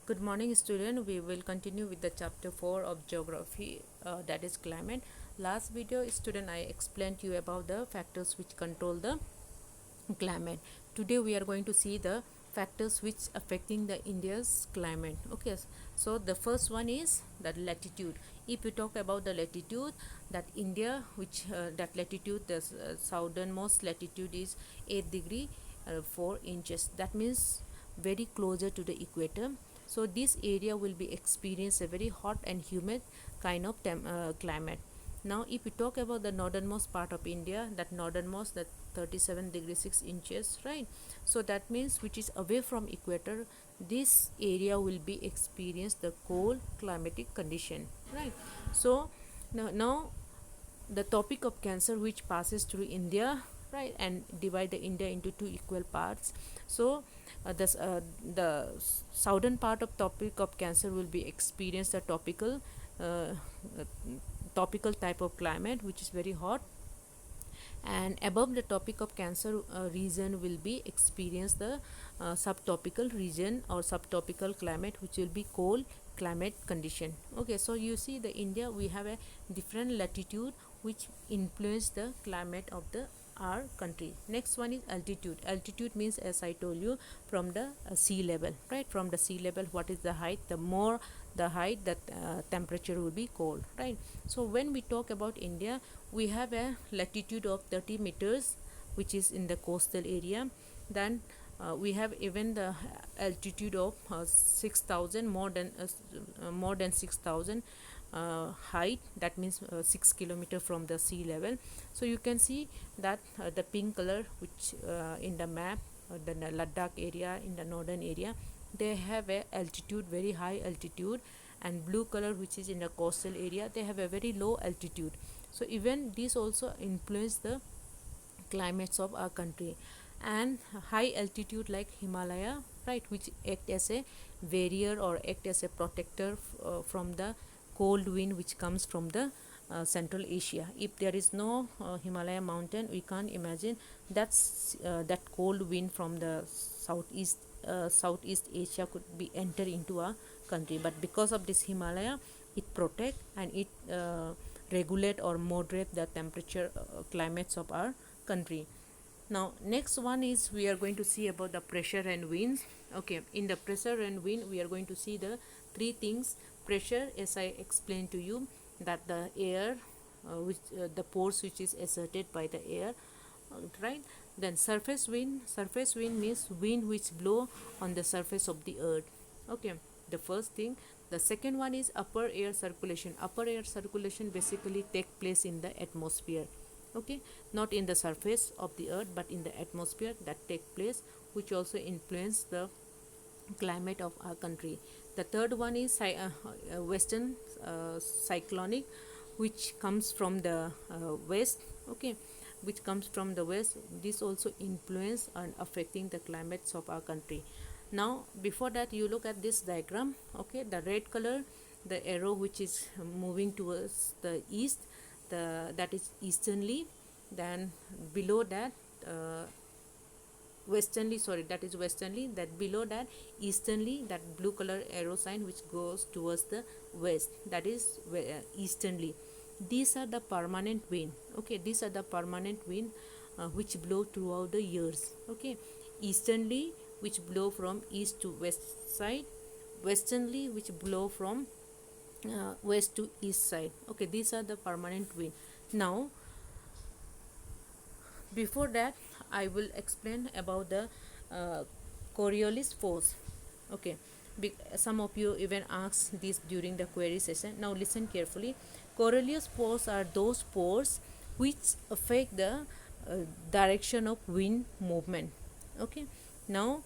Good morning, student. We will continue with the chapter 4 of geography, that is climate. Last video, student, I explained to you about the factors which control the climate. Today we are going to see the factors which affecting the India's climate. Okay, so the first one is the latitude. If you talk about the latitude, that India, which that latitude, the southernmost latitude is 8 degree 4 inches. That means very closer to the equator. So this area will be experience a very hot and humid kind of climate. Now if we talk about the northernmost part of India, that northernmost, that 37 degrees 6 inches, right? So that means which is away from equator, this area will be experience the cold climatic condition, right? So now the topic of Cancer, which passes through India, right, and divide the India into two equal parts. So the southern part of topic of Cancer will be experience the uh, topical type of climate, which is very hot, and above the topic of Cancer region will be experience the subtropical region or subtropical climate, which will be cold climate condition. Okay, so you see the India, we have a different latitude which influence the climate of the our country. Next one is altitude. Altitude means, as I told you, from the sea level, right? From the sea level, what is the height? The more the height, that temperature will be cold, right? So when we talk about India, we have a latitude of 30 meters, which is in the coastal area. Then we have even the altitude of 6,000, more than 6,000 height, that means 6 kilometer from the sea level. So you can see that the pink color, which in the map, the Ladakh area in the northern area, they have a altitude, very high altitude, and blue color, which is in the coastal area, they have a very low altitude. So even this also influence the climates of our country. And high altitude like Himalaya, right, which act as a barrier or act as a protector from the cold wind which comes from the Central Asia. If there is no Himalaya mountain, we can't imagine that cold wind from the Southeast Asia could be enter into our country. But because of this Himalaya, it protect and it regulate or moderate the temperature climates of our country. Now next one is, we are going to see about the pressure and winds. Okay, in the pressure and wind, we are going to see the three things. Pressure, as I explained to you, that the air which the force which is exerted by the air, right? Then surface wind. Surface wind means wind which blow on the surface of the earth. Okay, the first thing. The second one is upper air circulation. Upper air circulation basically take place in the atmosphere. Okay, not in the surface of the earth, but in the atmosphere, that take place, which also influence the climate of our country. The third one is western cyclonic, which comes from the west. Okay, which comes from the west. This also influence and affecting the climates of our country. Now before that, you look at this diagram. Okay, the red color, the arrow which is moving towards the east, that is easternly. Then below that westernly, sorry, that is westernly. That below that easternly, that blue color arrow sign which goes towards the west, that is easternly. These are the permanent wind. Okay, these are the permanent wind which blow throughout the years. Okay, easternly, which blow from east to west side. Westernly, which blow from west to east side. Okay, these are the permanent wind. Now before that, I will explain about the uh, Coriolis force. Okay, some of you even asked this during the query session. Now listen carefully. Coriolis force are those force which affect the direction of wind movement. Okay, now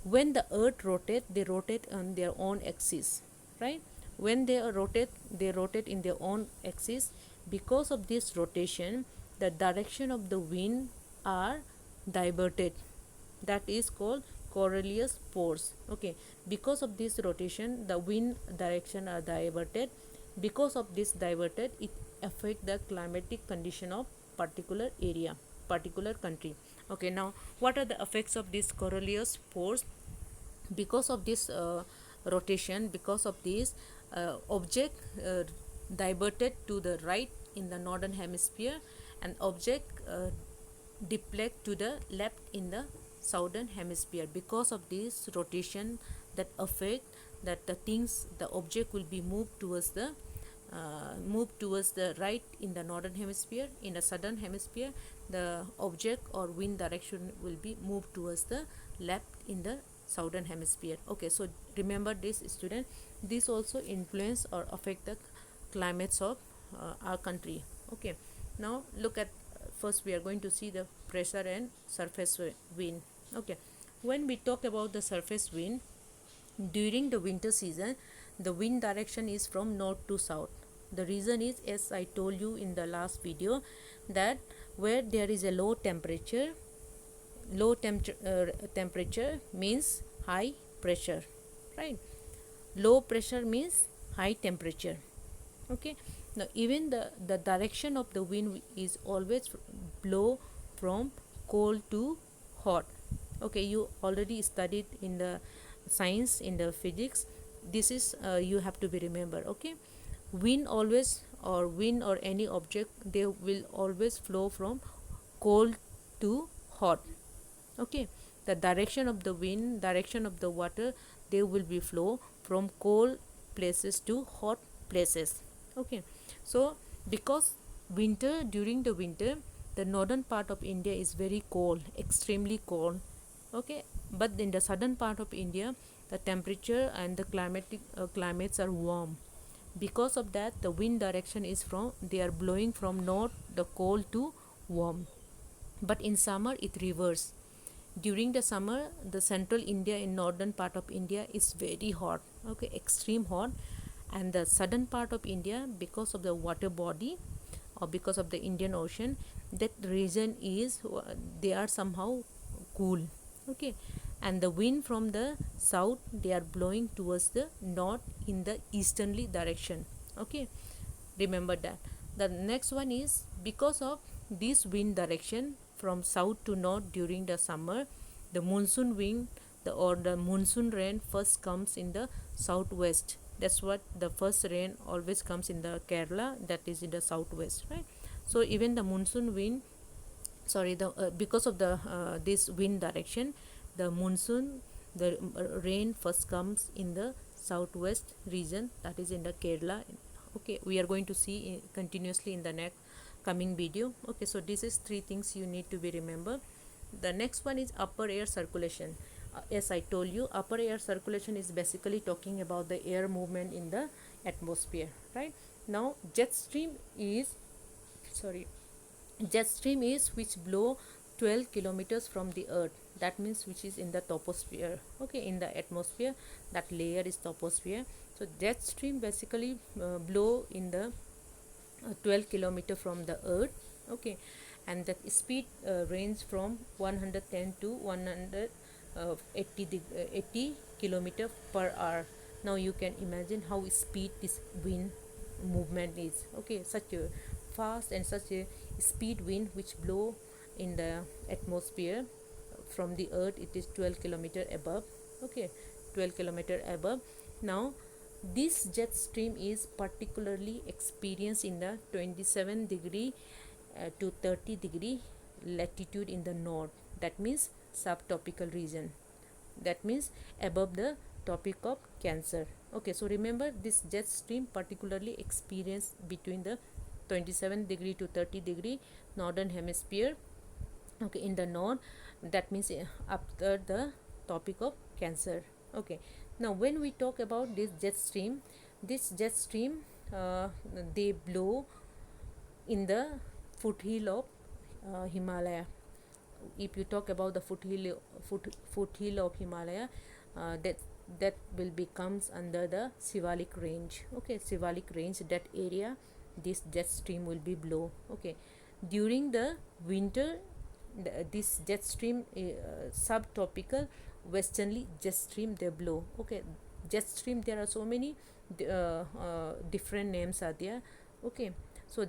when the earth rotate, they rotate on their own axis, right? When they rotate in their own axis. Because of this rotation, the direction of the wind are diverted. That is called Coriolis force. Okay, because of this rotation, the wind direction are diverted. Because of this diverted, it affect the climatic condition of particular area, particular country. Okay, now what are the effects of this Coriolis force? Because of this rotation. Because of this, object diverted to the right in the northern hemisphere, and object deflect to the left in the southern hemisphere. Because of this rotation that affect that the object will be moved towards the right in the northern hemisphere. In the southern hemisphere, the object or wind direction will be moved towards the left in the southern hemisphere. Okay, so remember this, student. This also influence or affect the climates of our country. Okay, now look at, first we are going to see the pressure and surface wind. Okay, when we talk about the surface wind, during the winter season, the wind direction is from north to south. The reason is, as I told you in the last video, that where there is a low temperature means high pressure, right? Low pressure means high temperature. Okay, now even the direction of the wind is always blow from cold to hot. Okay, you already studied in the science, in the physics. This is you have to be remember. Okay, wind always, or wind or any object, they will always flow from cold to hot. Okay, the direction of the wind, direction of the water, they will be flow from cold places to hot places. Okay, so because during the winter, the northern part of India is very cold, extremely cold. Okay, but in the southern part of India, the temperature and the climates are warm. Because of that, the wind direction is from, they are blowing from north, the cold to warm. But in summer it reverse. During the summer, the central India, in northern part of India, is very hot. Okay, extreme hot. And the southern part of India, because of the water body or because of the Indian Ocean, that region is, they are somehow cool. Okay, and the wind from the south, they are blowing towards the north in the easterly direction. Okay, remember that. The next one is, because of this wind direction from south to north during the summer, the monsoon wind, the monsoon rain first comes in the southwest. That's what the first rain always comes in the Kerala, that is in the southwest, right? So even the monsoon wind, because of the this wind direction, the monsoon, the rain first comes in the southwest region, that is in the Kerala. Okay, we are going to see continuously in the next coming video. Okay, so this is three things you need to be remember. The next one is upper air circulation. As I told you, upper air circulation is basically talking about the air movement in the atmosphere, right? Now jet stream is which blow 12 kilometers from the earth. That means which is in the troposphere. Okay, in the atmosphere, that layer is troposphere. So jet stream basically blow in the 12 kilometer from the earth. Okay, and the speed range from 110 to 180 kilometer per hour. Now you can imagine how speed this wind movement is. Okay, such a fast and such a speed wind which blow in the atmosphere from the earth, it is 12 kilometer above. Okay, 12 kilometer above. Now this jet stream is particularly experienced in the 27 degree to 30 degree latitude in the north. That means subtropical region, that means above the Tropic of Cancer. Okay, so remember this jet stream particularly experienced between the 27 degree to 30 degree northern hemisphere. Okay, in the north, that means after the Tropic of Cancer. Okay, now when we talk about this jet stream, they blow in the foothill of Himalaya. If you talk about the foothill of Himalaya, that will becomes under the Sivalik range. Okay, Sivalik range, that area, this jet stream will be blow. Okay, during the winter, this jet stream subtropical westerly jet stream they blow. Okay, jet stream, there are so many different names are there. Okay, so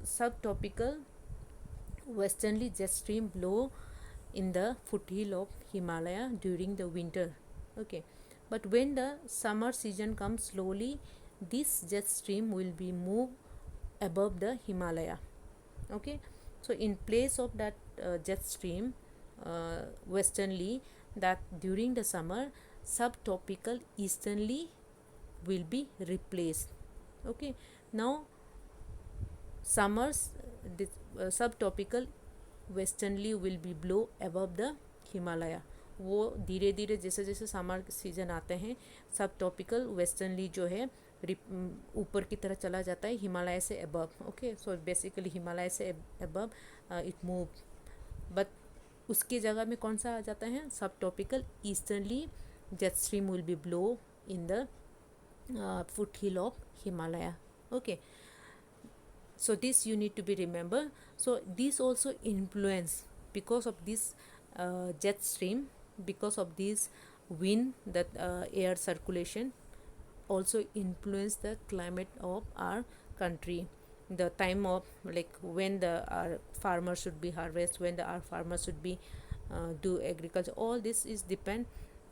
subtropical westerly jet stream blow in the foothill of Himalaya during the winter. Okay, But when the summer season comes slowly, this jet stream will be moved above the Himalaya. Okay, so in place of that jet stream westernly, that during the summer subtropical easterly will be replaced. Okay, now summers this subtropical westerly will be blow above the Himalaya. वो धीरे धीरे जैसे जैसे summer season आते हैं सब topical westerly जो है ऊपर की तरह चला जाता है हिमालय से above. Okay, so basically Himalaya से अबव इट मूव. बट उसकी जगह में कौन सा आ जाता है सब topical easterly jet stream will be blow in the foot hill of Himalaya. Okay, so this you need to be remember. So this also influence because of this jet stream, because of this wind, that air circulation also influence the climate of our country. The time of like when the our farmers should be harvest, when the our farmers should be do agriculture, all this is depend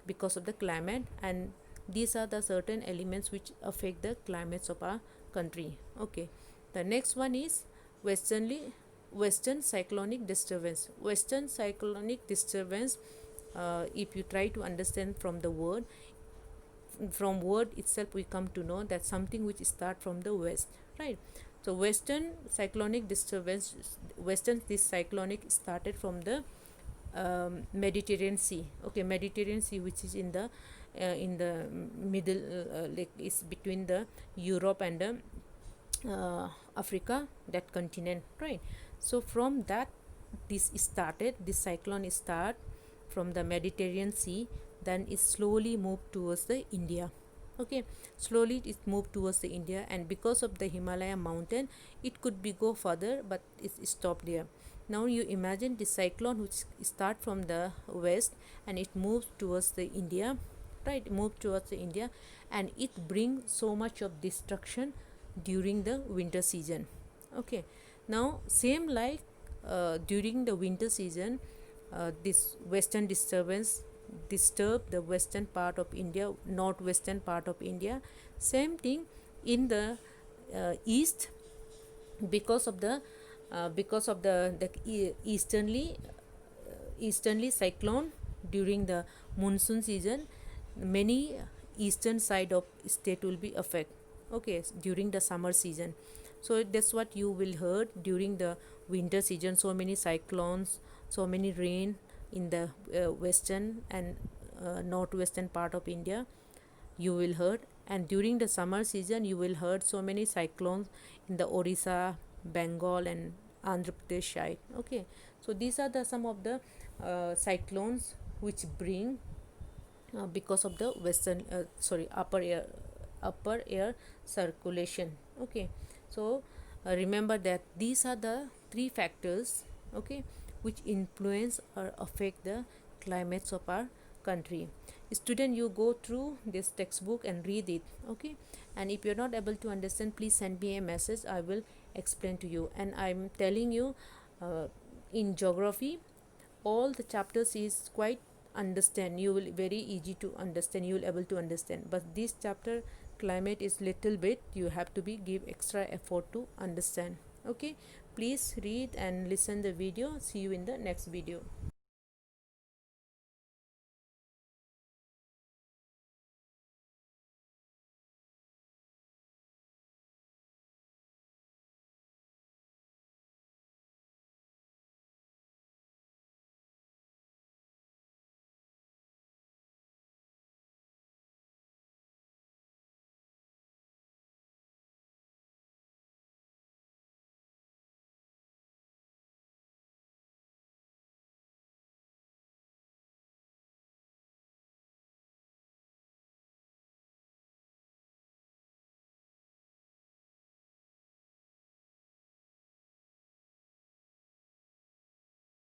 because of the climate, and these are the certain elements which affect the climates of our country. Okay, the next one is western cyclonic disturbance. Western cyclonic disturbance, if you try to understand from the word, from word itself we come to know that something which start from the west, right? So western cyclonic disturbance, western this cyclonic started from the Mediterranean Sea. Okay, Mediterranean Sea, which is in the middle, like is between the Europe and the Africa, that continent, right? So from that this started, this cyclone start from the Mediterranean Sea, then it slowly moved towards the India. Okay, slowly it moved towards the India, and because of the Himalaya mountain it could be go further, but it stopped there. Now you imagine the cyclone which start from the west and it moves towards the India, right? Move towards the India, and it brings so much of destruction during the winter season. Okay, now same like during the winter season, this western disturbance disturb the western part of India, northwestern part of India. Same thing in the east, because of the easterly cyclone during the monsoon season, many eastern side of state will be affected. Okay, during the summer season. So that's what you will heard during the winter season, so many cyclones, so many rain in the western and northwestern part of India you will heard. And during the summer season you will heard so many cyclones in the Orissa, Bengal and Andhra Pradesh side. Okay, so these are the some of the cyclones which bring because of the western upper air circulation. Okay, so remember that these are the three factors, okay, which influence or affect the climates of our country. Student, you go through this textbook and read it. Okay, and if you're not able to understand, please send me a message, I will explain to you. And I'm telling you, in geography all the chapters is quite understand, you will very easy to understand, you will able to understand. But this chapter climate is little bit, you have to be give extra effort to understand. Okay, please read and listen the video. See you in the next video.